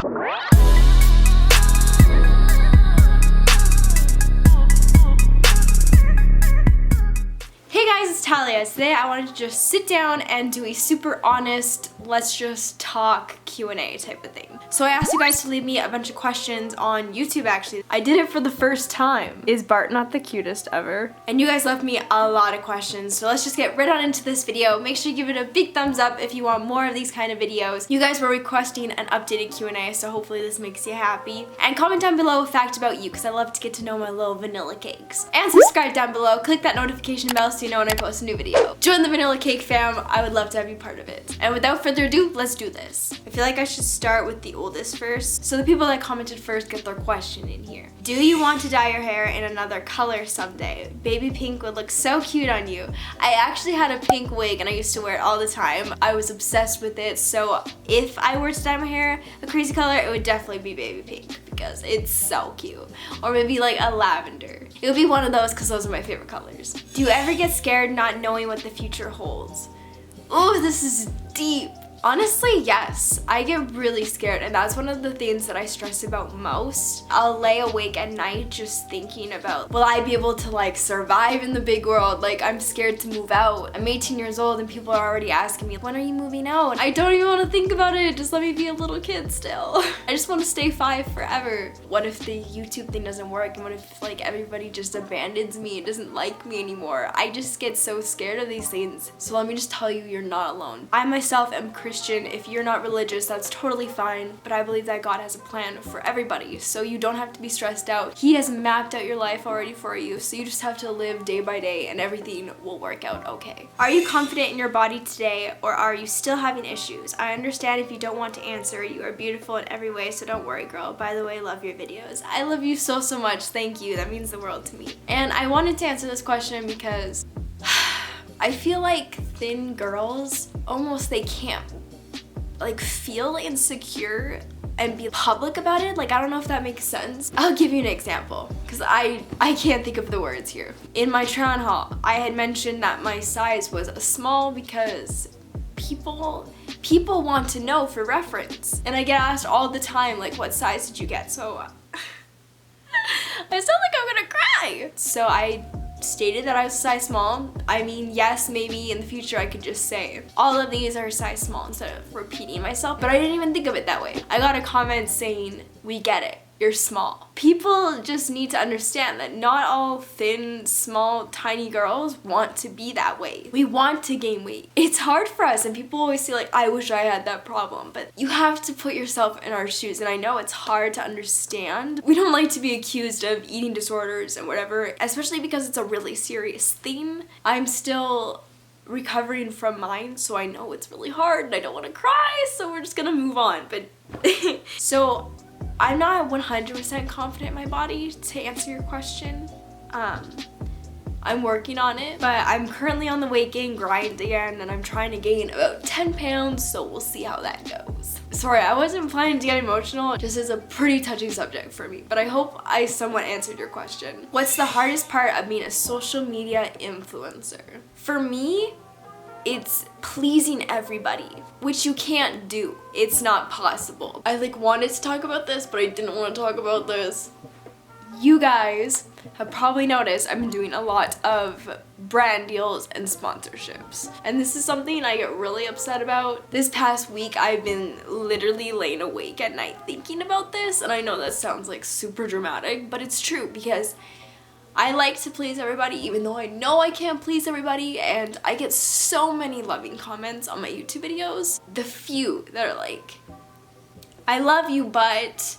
Hey guys, it's Talia. Today I wanted to just sit down and do a super honest, let's just talk Q&A type of thing. So I asked you guys to leave me a bunch of questions on YouTube actually. I did it for the first time. Is Bart not the cutest ever? And you guys left me a lot of questions, so let's just get right on into this video. Make sure you give it a big thumbs up if you want more of these kind of videos. You guys were requesting an updated Q&A, so hopefully this makes you happy. And comment down below a fact about you, because I love to get to know my little vanilla cakes. And subscribe down below. Click that notification bell so you know when I post a new video. Join the vanilla cake fam. I would love to have you part of it. And without further ado, let's do this. I feel like I should start with the oldest first, so the people that commented first get their question in here. Do you want to dye your hair in another color someday? Baby pink would look so cute on you. I actually had a pink wig and I used to wear it all the time. I was obsessed with it, so if I were to dye my hair a crazy color, it would definitely be baby pink because it's so cute. Or maybe like a lavender. It would be one of those because those are my favorite colors. Do you ever get scared not knowing what the future holds? Oh, this is deep. Honestly, yes. I get really scared, and that's one of the things that I stress about most. I'll lay awake at night just thinking about, will I be able to like survive in the big world? Like, I'm scared to move out. I'm 18 years old and people are already asking me, when are you moving out? I don't even want to think about it. Just let me be a little kid still. I just want to stay 5 forever. What if the YouTube thing doesn't work? And what if like everybody just abandons me and doesn't like me anymore? I just get so scared of these things. So let me just tell you, you're not alone. I myself am Christian. If you're not religious, that's totally fine, but I believe that God has a plan for everybody, so you don't have to be stressed out. He has mapped out your life already for you, so you just have to live day by day and everything will work out okay. Are you confident in your body today, or are you still having issues? I understand if you don't want to answer. You are beautiful in every way, so don't worry, girl. By the way, love your videos. I love you so much. Thank you. That means the world to me. And I wanted to answer this question because I feel like thin girls, almost they can't like feel insecure and be public about it. Like, I don't know if that makes sense. I'll give you an example because I can't think of the words here. In my try on haul, I had mentioned that my size was a small because people want to know for reference. And I get asked all the time, like, what size did you get? So I sound like I'm gonna cry. So I stated that I was a size small. I mean, yes, maybe in the future I could just say all of these are size small instead of repeating myself, but I didn't even think of it that way. I got a comment saying, we get it, you're small. People just need to understand that not all thin, small, tiny girls want to be that way. We want to gain weight. It's hard for us, and people always say like, I wish I had that problem, but you have to put yourself in our shoes, and I know it's hard to understand. We don't like to be accused of eating disorders and whatever, especially because it's a really serious thing. I'm still recovering from mine, so I know it's really hard and I don't want to cry, so we're just gonna move on. But so I'm not 100% confident in my body, to answer your question. I'm working on it, but I'm currently on the weight gain grind again, and I'm trying to gain about 10 pounds, so we'll see how that goes. Sorry, I wasn't planning to get emotional. This is a pretty touchy subject for me, but I hope I somewhat answered your question. What's the hardest part of being a social media influencer? For me, it's pleasing everybody, which you can't do. It's not possible. I like wanted to talk about this, but I didn't want to talk about this. You guys have probably noticed I've been doing a lot of brand deals and sponsorships. And this is something I get really upset about. This past week, I've been literally laying awake at night thinking about this. And I know that sounds like super dramatic, but it's true because I like to please everybody, even though I know I can't please everybody, and I get so many loving comments on my YouTube videos. The few that are like, I love you, but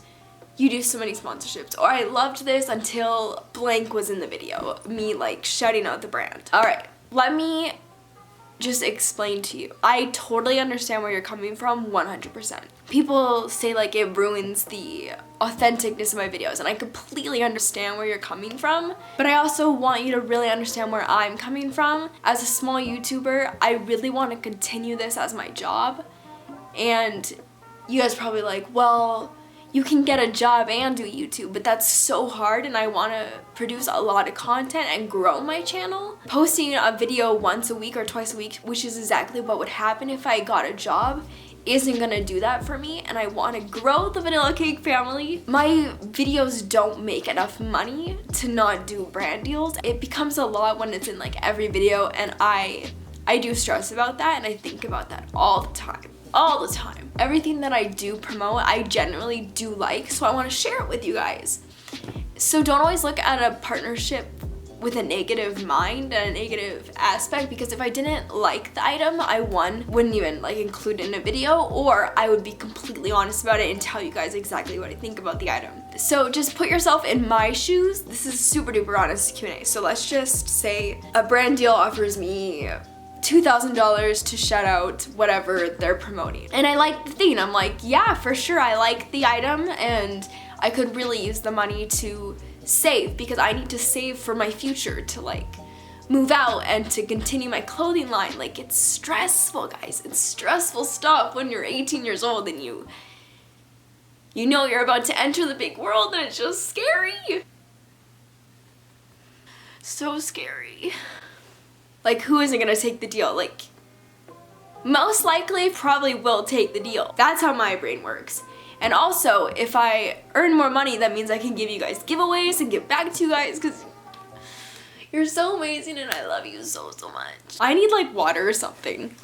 you do so many sponsorships, or I loved this until blank was in the video. Me like shouting out the brand. All right, let me just explain to you. I totally understand where you're coming from, 100%. People say like it ruins the authenticness of my videos, and I completely understand where you're coming from, but I also want you to really understand where I'm coming from. As a small YouTuber, I really want to continue this as my job, and you guys probably like, well, you can get a job and do YouTube, but that's so hard, and I want to produce a lot of content and grow my channel. Posting a video once a week or twice a week, which is exactly what would happen if I got a job, isn't gonna do that for me, and I want to grow the vanilla cake family. My videos don't make enough money to not do brand deals. It becomes a lot when it's in like every video, and I do stress about that, and I think about that all the time. All the time. Everything that I do promote, I generally do like, so I want to share it with you guys. So don't always look at a partnership with a negative mind and a negative aspect, because if I didn't like the item, I wouldn't even like include it in a video, or I would be completely honest about it and tell you guys exactly what I think about the item. So just put yourself in my shoes. This is super duper honest Q&A. So let's just say a brand deal offers me $2,000 to shout out whatever they're promoting. And I like the thing. I'm like, yeah, for sure, I like the item, and I could really use the money to save, because I need to save for my future to like move out and to continue my clothing line. Like, it's stressful, guys. It's stressful stuff when you're 18 years old and you know you're about to enter the big world, and it's just scary. So scary. Like, who isn't gonna take the deal? Like, most likely probably will take the deal. That's how my brain works. And also, if I earn more money, that means I can give you guys giveaways and give back to you guys, because you're so amazing and I love you so, so much. I need like water or something.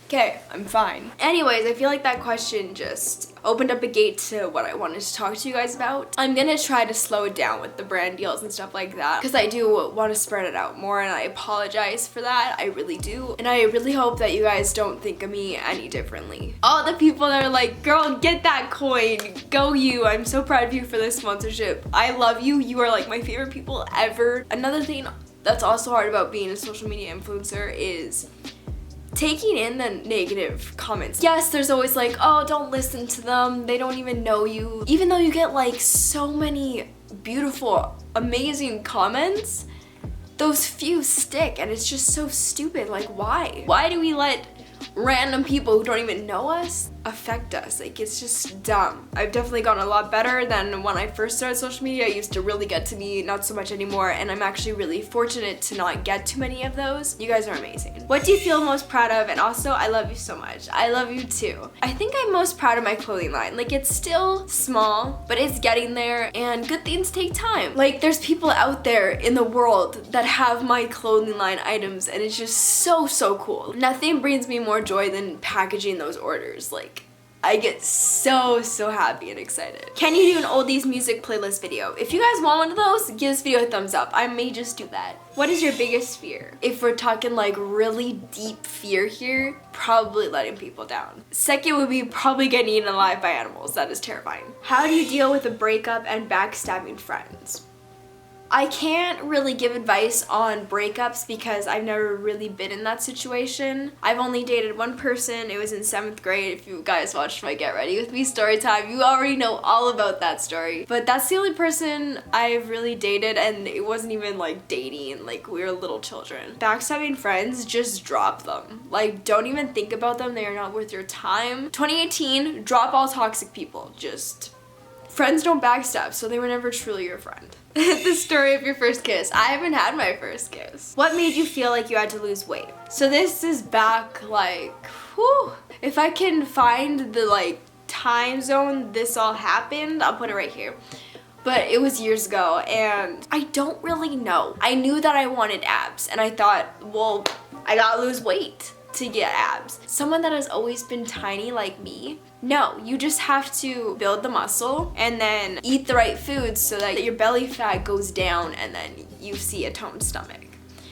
Okay, I'm fine. Anyways, I feel like that question just opened up a gate to what I wanted to talk to you guys about. I'm gonna try to slow it down with the brand deals and stuff like that, because I do want to spread it out more, and I apologize for that. I really do. And I really hope that you guys don't think of me any differently. All the people that are like, girl, get that coin, go you. I'm so proud of you for this sponsorship. I love you. You are like my favorite people ever. Another thing that's also hard about being a social media influencer is taking in the negative comments. Yes, there's always like, oh, don't listen to them, they don't even know you. Even though you get like so many beautiful, amazing comments, those few stick, and it's just so stupid. Like, why? Why do we let random people who don't even know us affect us? Like, it's just dumb. I've definitely gotten a lot better than when I first started social media. It used to really get to me, not so much anymore, and I'm actually really fortunate to not get too many of those. You guys are amazing. What do you feel most proud of? And also, I love you so much. I love you too. I think I'm most proud of my clothing line. Like, it's still small, but it's getting there, and good things take time. Like, there's people out there in the world that have my clothing line items, and it's just so, so cool. Nothing brings me more joy than packaging those orders. Like, I get so, so happy and excited. Can you do an oldies music playlist video? If you guys want one of those, give this video a thumbs up. I may just do that. What is your biggest fear? If we're talking like really deep fear here, probably letting people down. Second would be probably getting eaten alive by animals. That is terrifying. How do you deal with a breakup and backstabbing friends? I can't really give advice on breakups because I've never really been in that situation. I've only dated one person. It was in 7th grade. If you guys watched my Get Ready With Me story time, you already know all about that story. But that's the only person I've really dated, and it wasn't even like dating, like we were little children. Backstabbing friends, just drop them. Like, don't even think about them. They are not worth your time. 2018, drop all toxic people. Just, friends don't backstab, so they were never truly your friend. The story of your first kiss. I haven't had my first kiss. What made you feel like you had to lose weight? So this is back like, whew. If I can find the like time zone this all happened, I'll put it right here. But it was years ago, and I don't really know. I knew that I wanted abs, and I thought, well, I gotta lose weight to get abs. Someone that has always been tiny like me, no, you just have to build the muscle and then eat the right foods so that your belly fat goes down and then you see a toned stomach.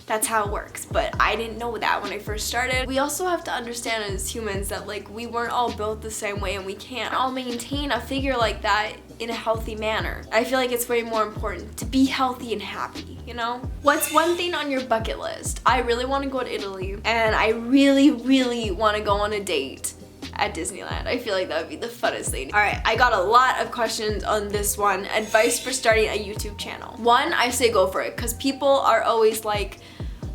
That's how it works, but I didn't know that when I first started. We also have to understand as humans that like we weren't all built the same way, and we can't all maintain a figure like that in a healthy manner. I feel like it's way more important to be healthy and happy, you know? What's one thing on your bucket list? I really want to go to Italy, and I really, really want to go on a date at Disneyland. I feel like that would be the funnest thing. Alright, I got a lot of questions on this one. Advice for starting a YouTube channel. One, I say go for it, because people are always like,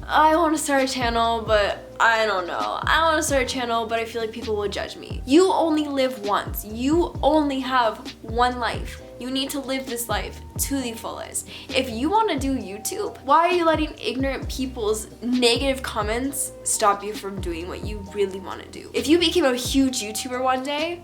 I want to start a channel, but I don't know. I want to start a channel, but I feel like people will judge me. You only live once. You only have one life. You need to live this life to the fullest. If you want to do YouTube, why are you letting ignorant people's negative comments stop you from doing what you really want to do? If you became a huge YouTuber one day,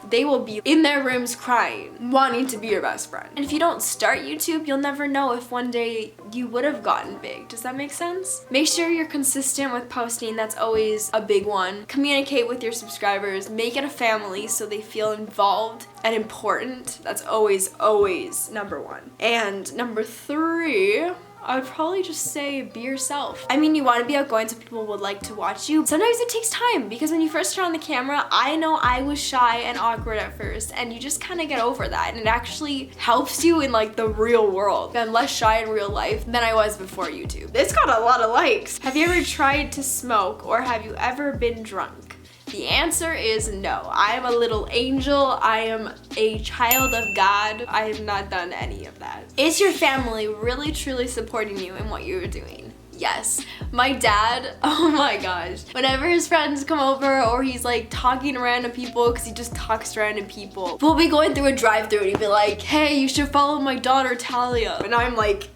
they will be in their rooms crying, wanting to be your best friend. And if you don't start YouTube, you'll never know if one day you would have gotten big. Does that make sense? Make sure you're consistent with posting. That's always a big one. Communicate with your subscribers. Make it a family so they feel involved and important. That's always, always number one. And number three, I would probably just say be yourself. I mean, you want to be outgoing so people would like to watch you. Sometimes it takes time because when you first turn on the camera, I know I was shy and awkward at first, and you just kind of get over that, and it actually helps you in like the real world. I'm less shy in real life than I was before YouTube. It's got a lot of likes. Have you ever tried to smoke, or have you ever been drunk? The answer is no. I am a little angel. I am a child of God. I have not done any of that. Is your family really truly supporting you in what you're doing? Yes. My dad, oh my gosh. Whenever his friends come over or he's like talking to random people, because he just talks to random people, we'll be going through a drive-thru and he'd be like, hey, you should follow my daughter Thalia. And I'm like,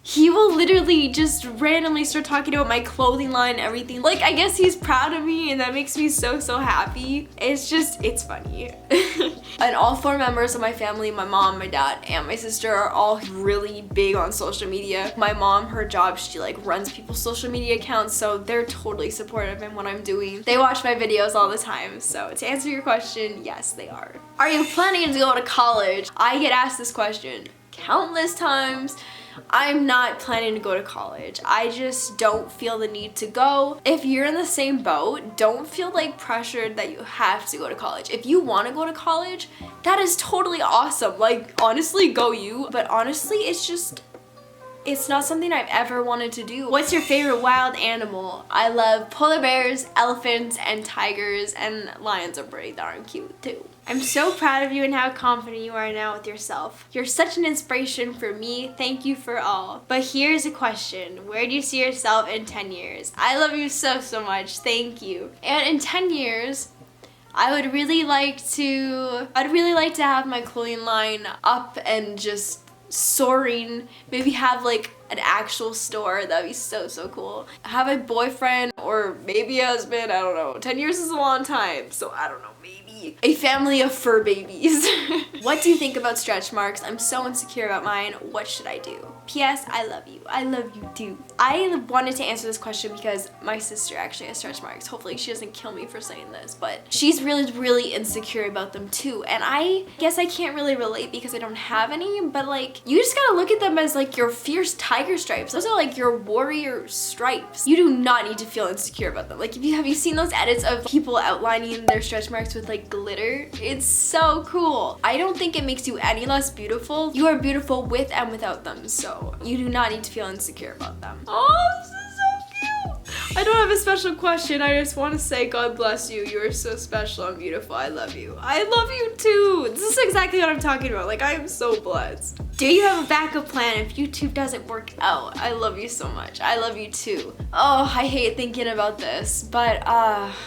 he will literally just randomly start talking about my clothing line and everything. Like, I guess he's proud of me and that makes me so happy. It's funny. And all 4 members of my family, my mom, my dad, and my sister, are all really big on social media. My mom, her job, she like runs people's social media accounts, so they're totally supportive in what I'm doing. They watch my videos all the time. So to answer your question, yes, they are. Are you planning to go to college? I get asked this question countless times. I'm not planning to go to college. I just don't feel the need to go. If you're in the same boat, don't feel like pressured that you have to go to college. If you want to go to college, that is totally awesome. Like, honestly, go you. But honestly, it's not something I've ever wanted to do. What's your favorite wild animal? I love polar bears, elephants, and tigers, and lions are pretty darn cute too. I'm so proud of you and how confident you are now with yourself. You're such an inspiration for me. Thank you for all. But here's a question. Where do you see yourself in 10 years? I love you so much. Thank you. And in 10 years, I'd really like to have my clothing line up and just soaring. Maybe have like an actual store. That'd be so cool. Have a boyfriend or maybe a husband. I don't know. 10 years is a long time, so I don't know. Maybe a family of fur babies. What do you think about stretch marks? I'm so insecure about mine. What should I do? P.S. I love you. I love you too. I wanted to answer this question because my sister actually has stretch marks. Hopefully she doesn't kill me for saying this, but she's really insecure about them too. And I guess I can't really relate because I don't have any, but like, you just gotta look at them as like your fierce tiger stripes. Those are like your warrior stripes. You do not need to feel insecure about them. Like, have you seen those edits of people outlining their stretch marks with like glitter? It's so cool. I don't think it makes you any less beautiful. You are beautiful with and without them, so you do not need to feel insecure about them. Oh, this is so cute. I don't have a special question. I just want to say God bless you. You are so special and beautiful. I love you. I love you too. This is exactly what I'm talking about. Like, I am so blessed. Do you have a backup plan if YouTube doesn't work out? I love you so much. I love you too. Oh, I hate thinking about this, but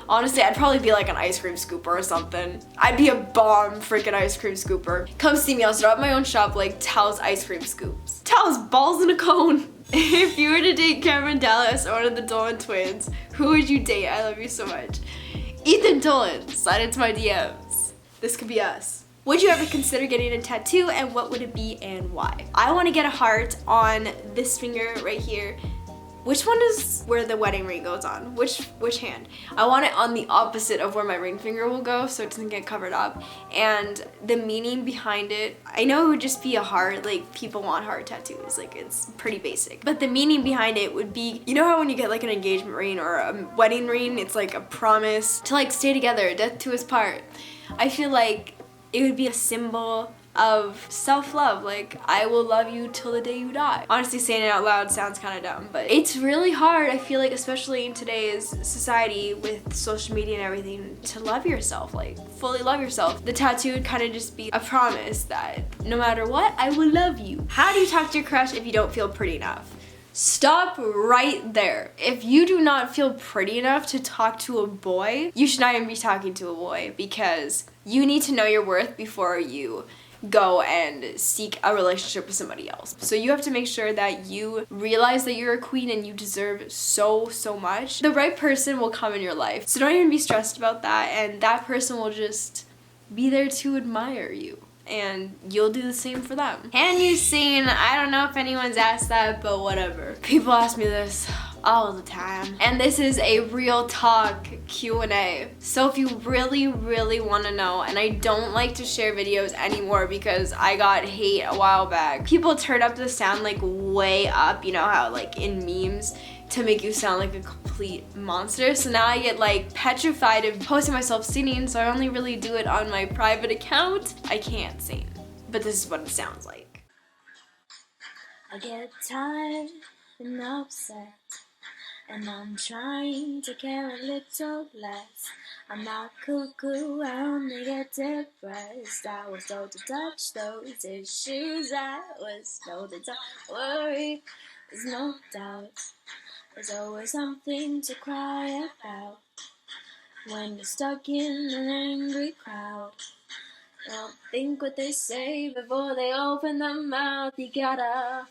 honestly, I'd probably be like an ice cream scooper or something. I'd be a bomb freaking ice cream scooper. Come see me. I'll start up my own shop like Tal's Ice Cream Scoops. Tal's balls in a cone. If you were to date Cameron Dallas or one of the Dolan twins, who would you date? I love you so much. Ethan Dolan, slide into my DMs. This could be us. Would you ever consider getting a tattoo, and what would it be and why? I want to get a heart on this finger right here. Which one is where the wedding ring goes on? Which hand? I want it on the opposite of where my ring finger will go so it doesn't get covered up. And the meaning behind it, I know it would just be a heart, like people want heart tattoos, like it's pretty basic. But the meaning behind it would be, you know how when you get like an engagement ring or a wedding ring, it's like a promise to like stay together, death to us part. I feel like it would be a symbol of self-love, like I will love you till the day you die. Honestly, saying it out loud sounds kind of dumb, but it's really hard, I feel like, especially in today's society with social media and everything, to love yourself, like fully love yourself. The tattoo would kind of just be a promise that no matter what, I will love you. How do you talk to your crush if you don't feel pretty enough? Stop right there. If you do not feel pretty enough to talk to a boy, you should not even be talking to a boy, because you need to know your worth before you go and seek a relationship with somebody else. So you have to make sure that you realize that you're a queen and you deserve so much. The right person will come in your life. So don't even be stressed about that, and that person will just be there to admire you. And you'll do the same for them. Can you sing? I don't know if anyone's asked that, but whatever. People ask me this all the time. And this is a real talk Q&A. So if you really want to know, and I don't like to share videos anymore because I got hate a while back. People turn up the sound like way up, you know how like in memes, to make you sound like a complete monster. So now I get like petrified of posting myself singing, so I only really do it on my private account. I can't sing, but this is what it sounds like. I get tired and upset, and I'm trying to care a little less. I'm not cuckoo, I only get depressed. I was told to touch those issues, I was told to worry, there's no doubt. There's always something to cry about when you're stuck in an angry crowd. Don't think what they say before they open their mouth. You gotta...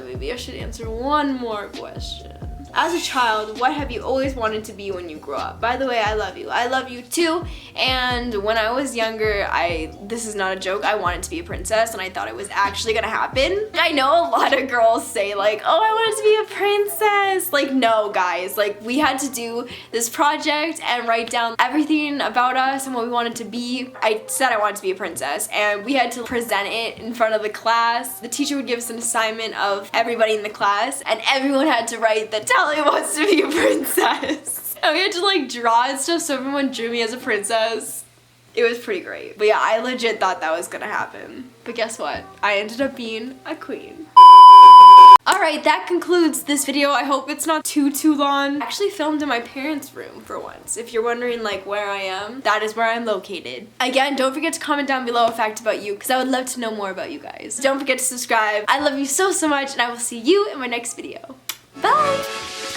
Maybe I should answer one more question. As a child, what have you always wanted to be when you grow up? By the way, I love you. I love you too. And when I was younger, this is not a joke, I wanted to be a princess, and I thought it was actually gonna happen. I know a lot of girls say like, oh, I wanted to be a princess. Like, no guys, like we had to do this project and write down everything about us and what we wanted to be. I said I wanted to be a princess, and we had to present it in front of the class. The teacher would give us an assignment of everybody in the class, and everyone had to write that Tayla wants to be a princess. And we had to like draw and stuff, so everyone drew me as a princess. It was pretty great. But yeah, I legit thought that was gonna happen. But guess what? I ended up being a queen. Alright, that concludes this video. I hope it's not too long. I actually filmed in my parents' room for once. If you're wondering like where I am, that is where I'm located. Again, don't forget to comment down below a fact about you, because I would love to know more about you guys. Don't forget to subscribe. I love you so much, and I will see you in my next video. Bye!